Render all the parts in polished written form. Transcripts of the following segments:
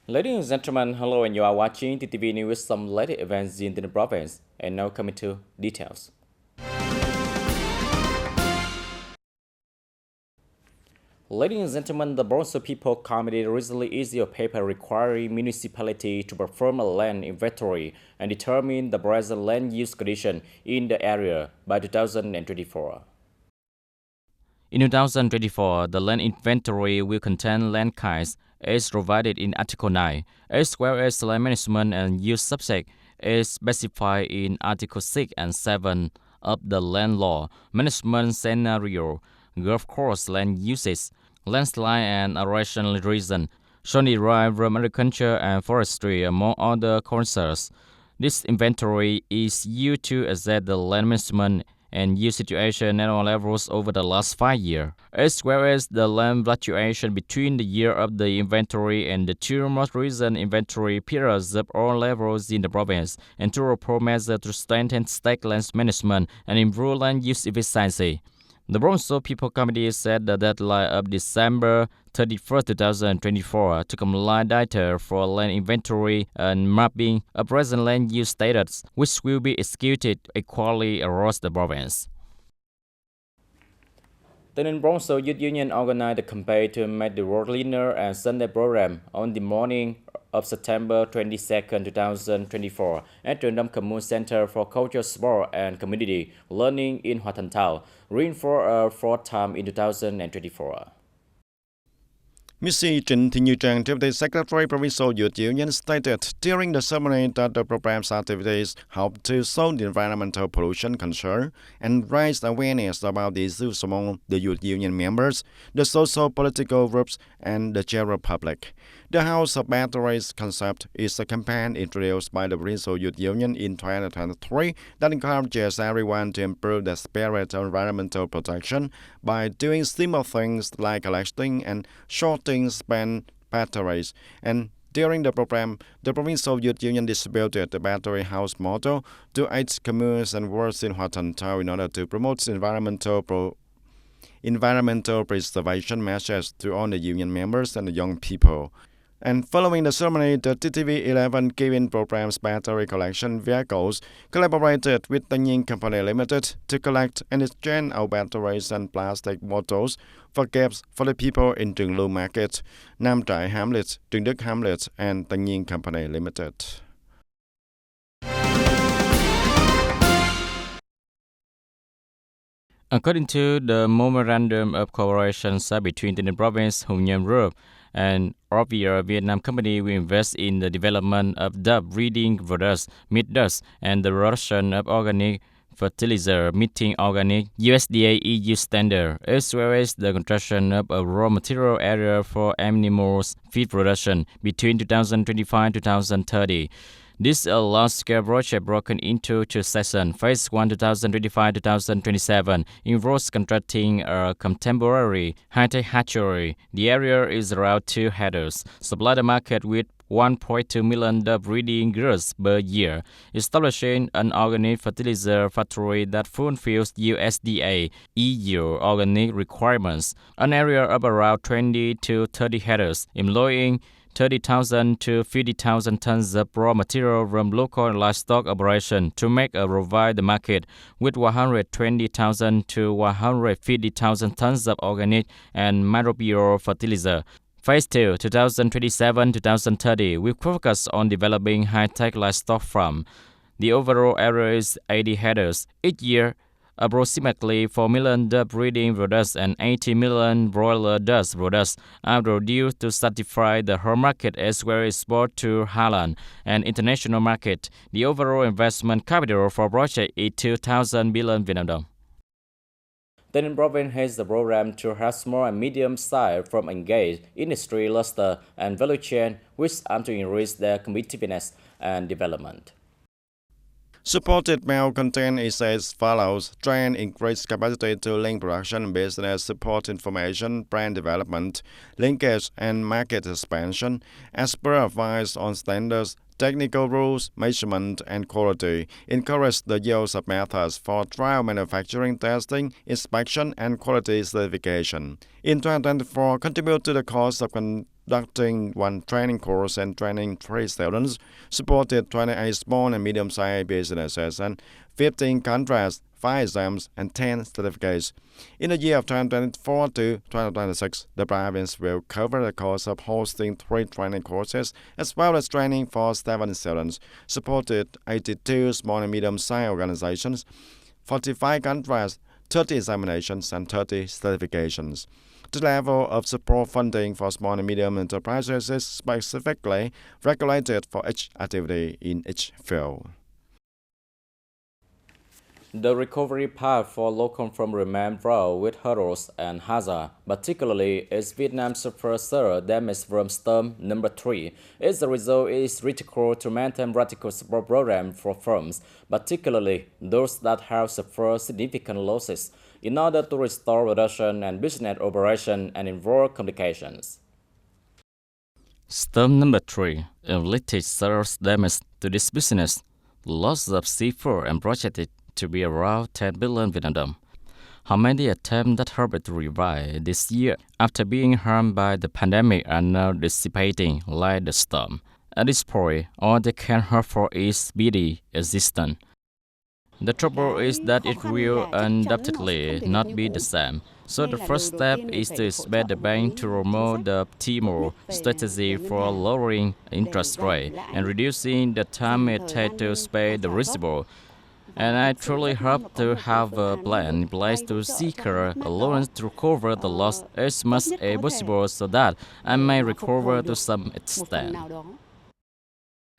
Ladies and gentlemen, hello, and you are watching TTV News, some latest events in the province. And now coming to details. Ladies and gentlemen, the Bronzo People Committee recently issued a paper requiring municipality to perform a land inventory and determine the present land use condition in the area by 2024. In 2024, the land inventory will contain land kinds as provided in Article 9, as well as land management and use subject as specified in Article 6 and 7 of the Land Law, management scenario, golf course land uses, landslide and erosion reason, shown derived from agriculture and forestry, among other concerns. This inventory is used to assess the land management and use situation at all levels over the last 5 years, as well as the land fluctuation between the year of the inventory and the two most recent inventory periods of all levels in the province, and to propose measures to strengthen state land management and improve land use efficiency. The Bronzo People Committee set the deadline of December 31, 2024 to compile data for land inventory and mapping of present land use status, which will be executed equally across the province. The Bronzo Youth Union organized a campaign to make the World Cleaner and Sunday program on the morning of September 22, 2024 at the Nam Community Center for Culture, Sport and Community Learning in Hoa Thanh Thao, ran for a fourth time in 2024. Ms. TayNinhTVToday Secretary Provincial Youth Union stated during the ceremony that the program's activities help to solve the environmental pollution concern and raise awareness about the issues among the youth union members, the social-political groups, and the general public. The House of Batteries concept is a campaign introduced by the Provincial Youth Union in 2023 that encourages everyone to improve the spirit of environmental protection by doing simple things like collecting and sorting spent batteries. And during the program, the Provincial Youth Union distributed the battery house model to 8 communes and wards in Hoa Thanh Thao in order to promote environmental preservation measures to all the union members and the young people. And following the ceremony, the TTV11 Giving Program's battery collection vehicles collaborated with TayNinhTV Limited to collect and exchange our batteries and plastic bottles for gifts for the people in Trường Lưu Market, Nam Trại Hamlet, Trường Đức Hamlet, and TayNinhTV Limited. According to the Memorandum of Cooperation signed between the province, Hồng Nham Group, and Orvia Vietnam Company will invest in the development of dove breeding products, meat dust, and the production of organic fertilizer meeting organic USDA EU standard, as well as the construction of a raw material area for animals feed production between 2025-2030. This is a large-scale project broken into 2 sections. Phase 1, 2025-2027, involves constructing a contemporary high-tech hatchery. The area is around 2 hectares. Supply the market with 1.2 million dove breeding girls per year, establishing an organic fertilizer factory that fulfills USDA EU organic requirements. An area of around 20 to 30 hectares, employing 30,000 to 50,000 tons of raw material from local livestock operation to make a provide the market with 120,000 to 150,000 tons of organic and microbial fertilizer. Phase 2, 2027-2030, will focus on developing high-tech livestock farm. The overall area is 80 hectares. Each year, approximately 4 million dove breeding products and 80 million broiler dust products are produced to satisfy the home market as well as export to Thailand and international market. The overall investment capital for project is 2,000 billion Vietnam dong. The province has the program to have small and medium-sized firms engaged industry cluster and value chain, which aim to increase their competitiveness and development. Supported mail content is as follows: train increased capacity to link production, business support, information, brand development, linkage, and market expansion, as per advice on standards, technical rules, measurement, and quality. Encourage the use of methods for trial manufacturing, testing, inspection, and quality certification. In 2024, contribute to the cost of conducting one training course and training 3 students, supported 28 small and medium-sized businesses, and 15 contracts, 5 exams, and 10 certificates. In the year of 2024 to 2026, the province will cover the cost of hosting 3 training courses as well as training for 7 students, supported 82 small and medium-sized organizations, 45 contracts, 30 examinations, and 30 certifications. The level of support funding for small and medium enterprises is specifically regulated for each activity in each field. The recovery path for local firms remains broad with hurdles and hazards, particularly as Vietnam suffers severe damage from storm number 3. As a result, it is critical to maintain radical support programs for firms, particularly those that have suffered significant losses, in order to restore production and business operation and avoid complications. Storm number 3 inflicted severe damage to this business. The loss of seafood and projected to be around 10 billion Vietnam dong. How many attempts that helped to revive this year after being harmed by the pandemic are now dissipating like the storm. At this point, all they can hope for is speedy existence. The trouble is that it will undoubtedly not be the same. So the first step is to expect the bank to promote the optimal strategy for lowering interest rate and reducing the time it takes to pay the receivable. And I truly hope to have a plan in place to secure a loan to recover the loss as much as possible so that I may recover to some extent.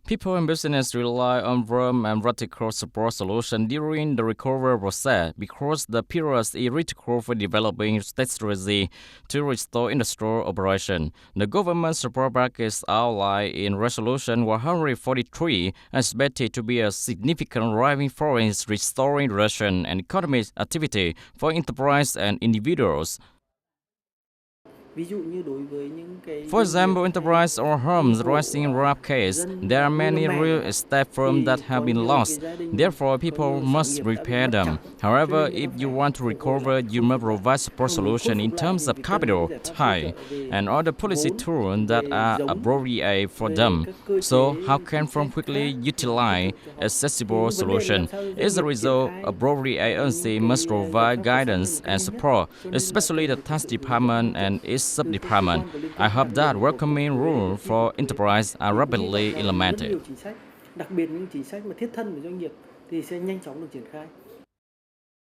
People and business rely on firm and radical support solutions during the recovery process because the period is critical for developing strategy to restore industrial operation. The government support package outlined in Resolution 143 is expected to be a significant driving force in restoring Russian and economic activity for enterprise and individuals. For example, enterprise or homes rising in rap case, there are many real estate firms that have been lost. Therefore, people must repair them. However, if you want to recover, you must provide support solution in terms of capital, time, and other policy tools that are appropriate for them. So, how can firms quickly utilize accessible solution? As a result, appropriate agency must provide guidance and support, especially the tax department and its sub-department. I hope that welcoming rules for enterprise are rapidly implemented.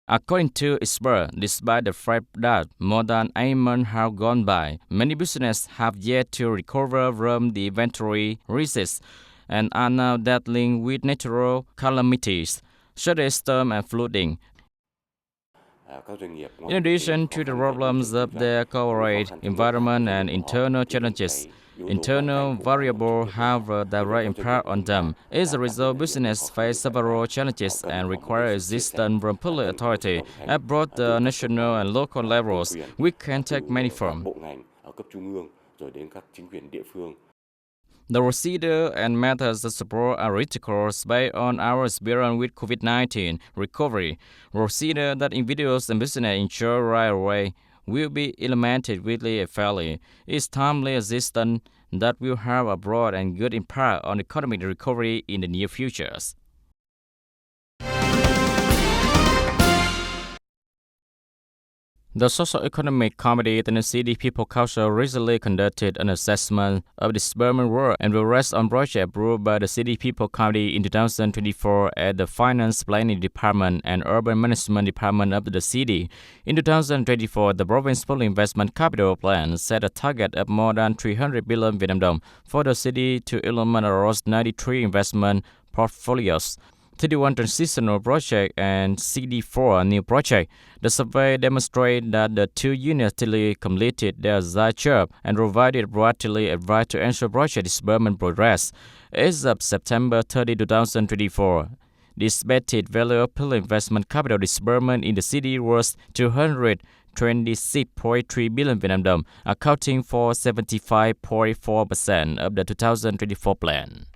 According to experts, despite the fact that more than 8 months have gone by, many businesses have yet to recover from the inventory risks and are now dealing with natural calamities, such as storm and flooding. In addition to the problems of their corporate environment and internal challenges, internal variables have a direct impact on them. As a result, business face several challenges and require assistance from public authority at both the national and local levels. We can take many forms. The procedure and methods of support are critical based on our experience with COVID-19 recovery. Procedure that individuals and business ensure right away will be implemented quickly and fairly. It's timely assistance that will have a broad and good impact on economic recovery in the near future. The Socio-Economic Committee in the City People Council recently conducted an assessment of disbursement work and will rest on project approved by the City People Committee in 2024 at the Finance Planning Department and Urban Management Department of the city. In 2024, the Province Public Investment Capital Plan set a target of more than 300 billion Vietnam dong for the city to implement across 93 investment portfolios, 31 transitional projects and 64 new projects. The survey demonstrated that the two units completed their desired job and provided proactively advice to ensure project disbursement progress. As of September 30, 2024, the expected value of public investment capital disbursement in the city was 226.3 billion Vietnam dong, accounting for 75.4% of the 2024 plan.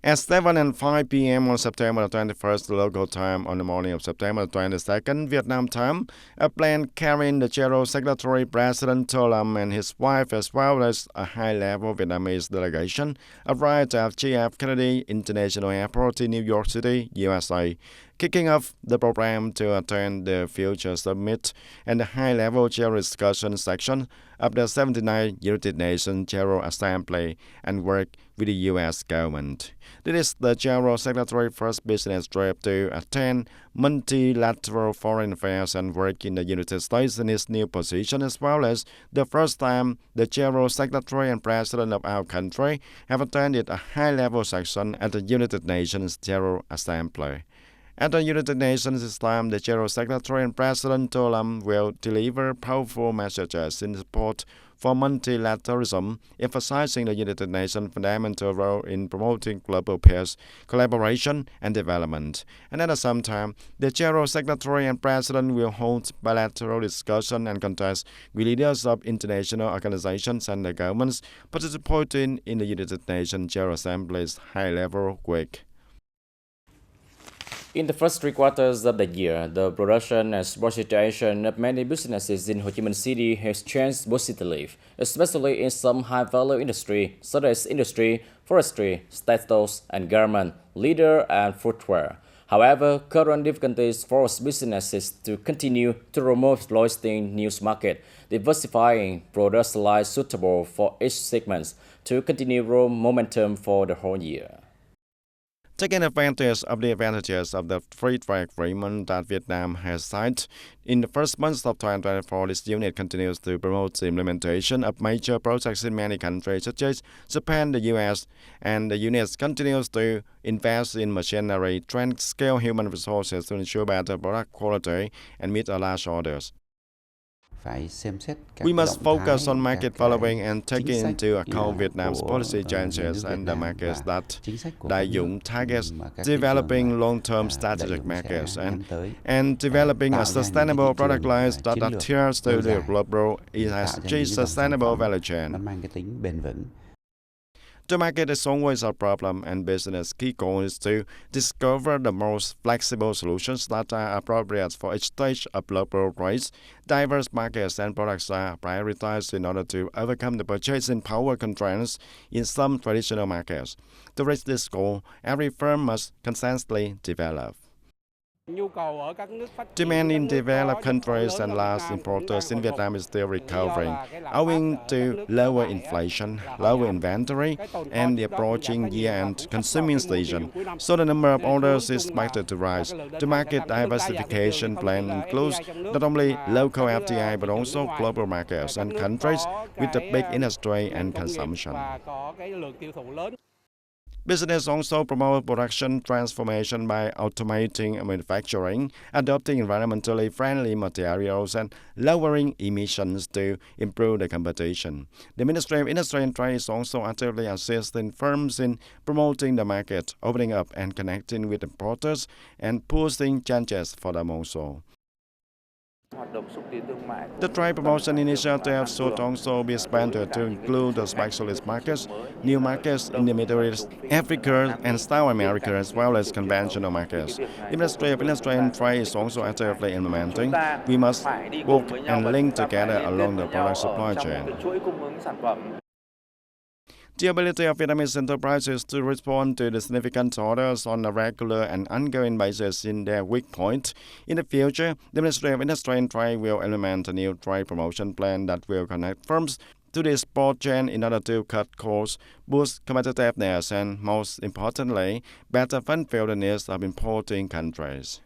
At 7 and 5 p.m. on September 21st local time on the morning of September 22nd Vietnam time, a plane carrying the General Secretary President To Lam and his wife as well as a high-level Vietnamese delegation arrived at JF Kennedy International Airport in New York City, USA, kicking off the program to attend the Future Summit and the high-level General Discussion section of the 79th United Nations General Assembly and work with the U.S. government. This is the General Secretary's first business trip to attend multilateral foreign affairs and work in the United States in his new position, as well as the first time the General Secretary and President of our country have attended a high-level section at the United Nations General Assembly. At the United Nations this time, the General Secretary and President To Lam will deliver powerful messages in support for multilateralism, emphasizing the United Nations' fundamental role in promoting global peace, collaboration, and development. And at the same time, the General Secretary and President will hold bilateral discussion and contacts with leaders of international organizations and the governments participating in the United Nations General Assembly's high-level week. In the first 3 quarters of the year, the production and export situation of many businesses in Ho Chi Minh City has changed positively, especially in some high-value industry such as industry, forestry, textiles, and garment, leather, and footwear. However, current difficulties force businesses to continue to promote exploiting new market, diversifying product lines suitable for each segment to continue growth momentum for the whole year. Taking advantage of the advantages of the free trade agreement that Vietnam has signed, in the first months of 2024, this unit continues to promote the implementation of major projects in many countries such as Japan, the U.S., and the unit continues to invest in machinery, train scale human resources to ensure better product quality and meet large orders. We must focus on market following and taking into account Vietnam's policy changes and the markets that Đại Dũng targets, developing long-term strategic markets and developing a sustainable product lines that adheres to the global ESG sustainable value chain. The market is always a problem, and business key goal is to discover the most flexible solutions that are appropriate for each stage of global growth. Diverse markets and products are prioritized in order to overcome the purchasing power constraints in some traditional markets. To reach this goal, every firm must constantly develop. Demand in developed countries and large importers in Vietnam is still recovering, owing to lower inflation, lower inventory, and the approaching year-end consuming season. So the number of orders is expected to rise. The market diversification plan includes not only local FDI but also global markets and countries with a big industry and consumption. Business also promotes production transformation by automating manufacturing, adopting environmentally friendly materials, and lowering emissions to improve the competition. The Ministry of Industry and Trade is also actively assisting firms in promoting the market, opening up and connecting with importers, and pushing changes for them also. The trade promotion initiative should also be expanded to include the specialist markets, new markets in the Middle East, Africa, and South America, as well as conventional markets. The Ministry of Industry and Trade is also actively implementing. We must work and link together along the product supply chain. The ability of Vietnamese enterprises to respond to the significant orders on a regular and ongoing basis in their weak point. In the future, the Ministry of Industry and Trade will implement a new trade promotion plan that will connect firms to the export chain in order to cut costs, boost competitiveness, and most importantly, better fulfill the needs of importing countries.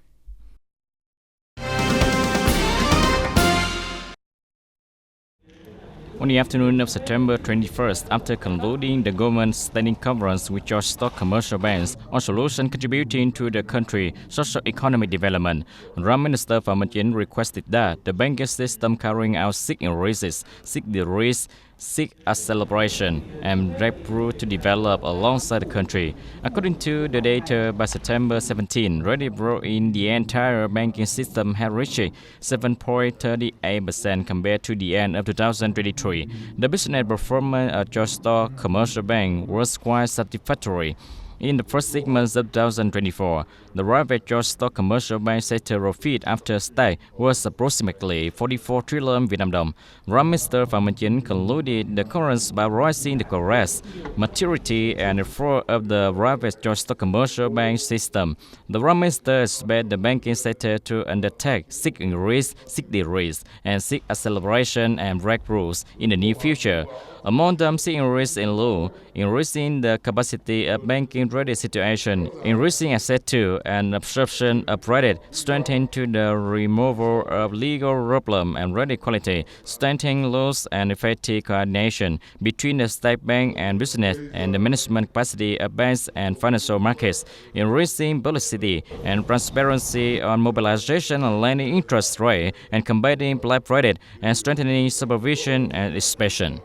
On the afternoon of September 21st, after concluding the government's standing conference with George Stock commercial banks on solutions contributing to the country's socio-economic development, Prime Minister Phạm Minh Chính requested that the banking system carrying out seek increases, seek the risk, seek acceleration, and breakthrough to develop alongside the country. According to the data, by September 17, revenue growth in the entire banking system had reached 7.38% compared to the end of 2023. The business performance at George Stock Commercial Bank was quite satisfactory. In the first 6 months of 2024, the private George stock commercial bank sector profit after tax was approximately 44 trillion Vietnam dong. Prime Minister Phạm Minh Chính concluded the conference by raising the correct maturity and flow of the private George stock commercial bank system. The Prime Minister expects the banking sector to undertake seek increase, seek decrease, and seek acceleration and breakthroughs in the near future. Among them, seek increase in law, increasing the capacity of banking credit situation, increasing access to and absorption of credit, strengthening to the removal of legal problem and credit quality, strengthening laws and effective coordination between the state bank and business and the management capacity of banks and financial markets, increasing publicity and transparency on mobilization and lending interest rate and combating black credit and strengthening supervision and inspection.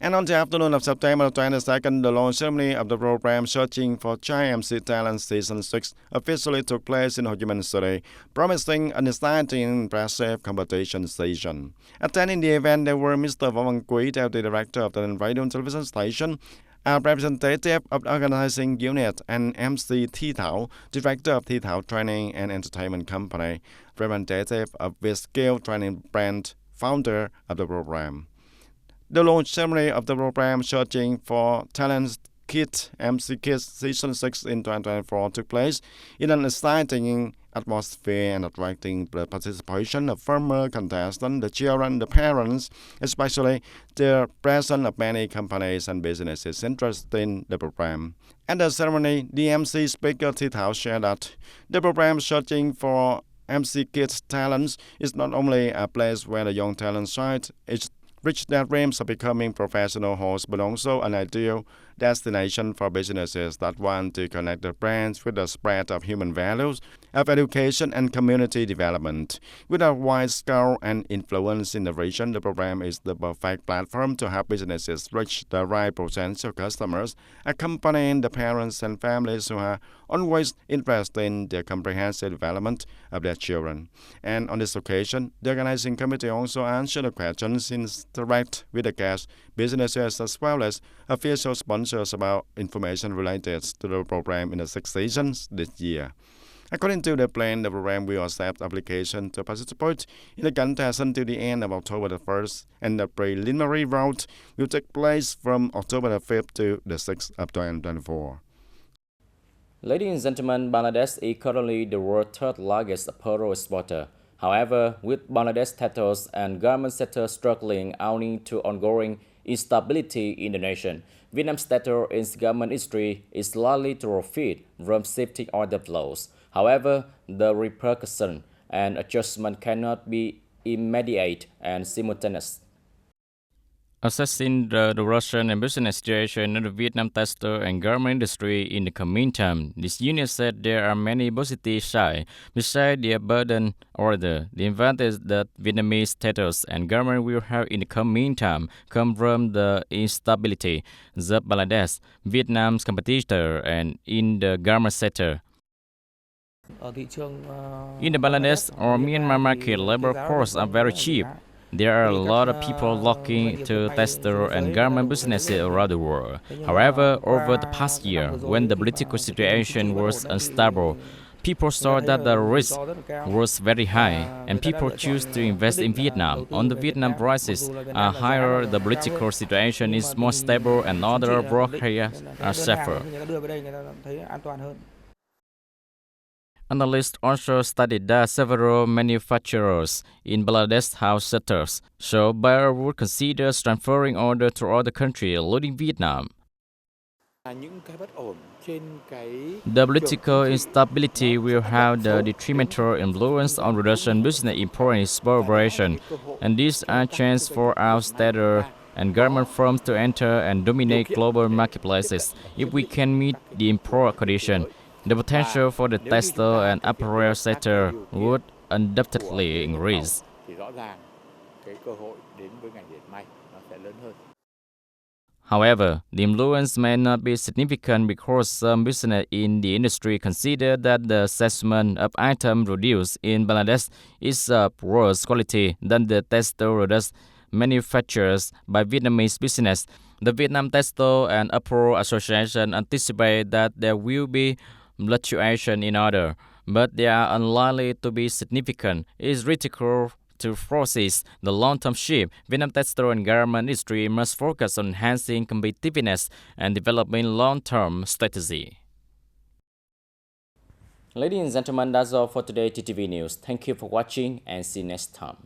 And on the afternoon of September 22nd, the launch ceremony of the program Searching for Child MC Talent Season 6 officially took place in Ho Chi Minh City, promising an exciting and impressive competition season. Attending the event, there were Mr. Võ Văn Quý, Deputy Director of the radio and television station, a representative of the organizing unit, and MC Thi Thảo, Director of Thi Thảo Training and Entertainment Company, representative of Skill Training Brand, founder of the program. The launch ceremony of the program Searching for Talent Kids MC Kids Season 6 in 2024 took place in an exciting atmosphere and attracting the participation of former contestants, the children, the parents, especially the presence of many companies and businesses interested in the program. At the ceremony, the MC speaker Thi Thảo shared that the program Searching for MC Kids Talents is not only a place where the young talent side is reach their dreams of becoming professional hosts, but also an ideal destination for businesses that want to connect their brands with the spread of human values, of education and community development. With a wide scale and influence in the region, the program is the perfect platform to help businesses reach the right potential customers, accompanying the parents and families who are always interested in the comprehensive development of their children. And on this occasion, the organizing committee also answered the questions interact with the guests, businesses, as well as official sponsors about information related to the program in the 6 seasons this year. According to the plan, the program will accept applications to participate in the contest until the end of October the 1st, and the preliminary round will take place from October the 5th to the 6th of 2024. Ladies and gentlemen, Bangladesh is currently the world's third largest apparel exporter. However, with Bangladesh status and garment sector struggling owing to ongoing instability in the nation, Vietnam's status in the garment industry is likely to profit from shifting order flows. However, the repercussion and adjustment cannot be immediate and simultaneous. Assessing the Russian and business situation of the Vietnam textile and garment industry in the coming time, this unit said there are many positive sides. Besides the burden order, the advantage that Vietnamese status and garment will have in the coming time come from the instability of Bangladesh, Vietnam's competitor, and in the garment sector. In the Bangladesh or Myanmar market, labor costs are very cheap. There are a lot of people looking to textile and garment businesses around the world. However, over the past year, when the political situation was unstable, people saw that the risk was very high, and people choose to invest in Vietnam. On the Vietnam prices are higher, the political situation is more stable, and other brokers are safer. Analysts also studied that several manufacturers in Bangladesh have sectors, so buyers would consider transferring orders to other countries, including Vietnam. The political instability will have the detrimental influence on Russian business import and export operation, and these are chances for our textile and garment firms to enter and dominate global marketplaces if we can meet the import condition. The potential for the textile and apparel sector would undoubtedly increase. However, the influence may not be significant because some business in the industry consider that the assessment of items produced in Bangladesh is of worse quality than the textile products manufactured by Vietnamese business. The Vietnam Textile and Apparel Association anticipate that there will be fluctuation in order, but they are unlikely to be significant. It is critical to foresee the long-term shift. Vietnam textile and garment industry must focus on enhancing competitiveness and developing long-term strategy. Ladies and gentlemen, that's all for today TTV News. Thank you for watching and see you next time.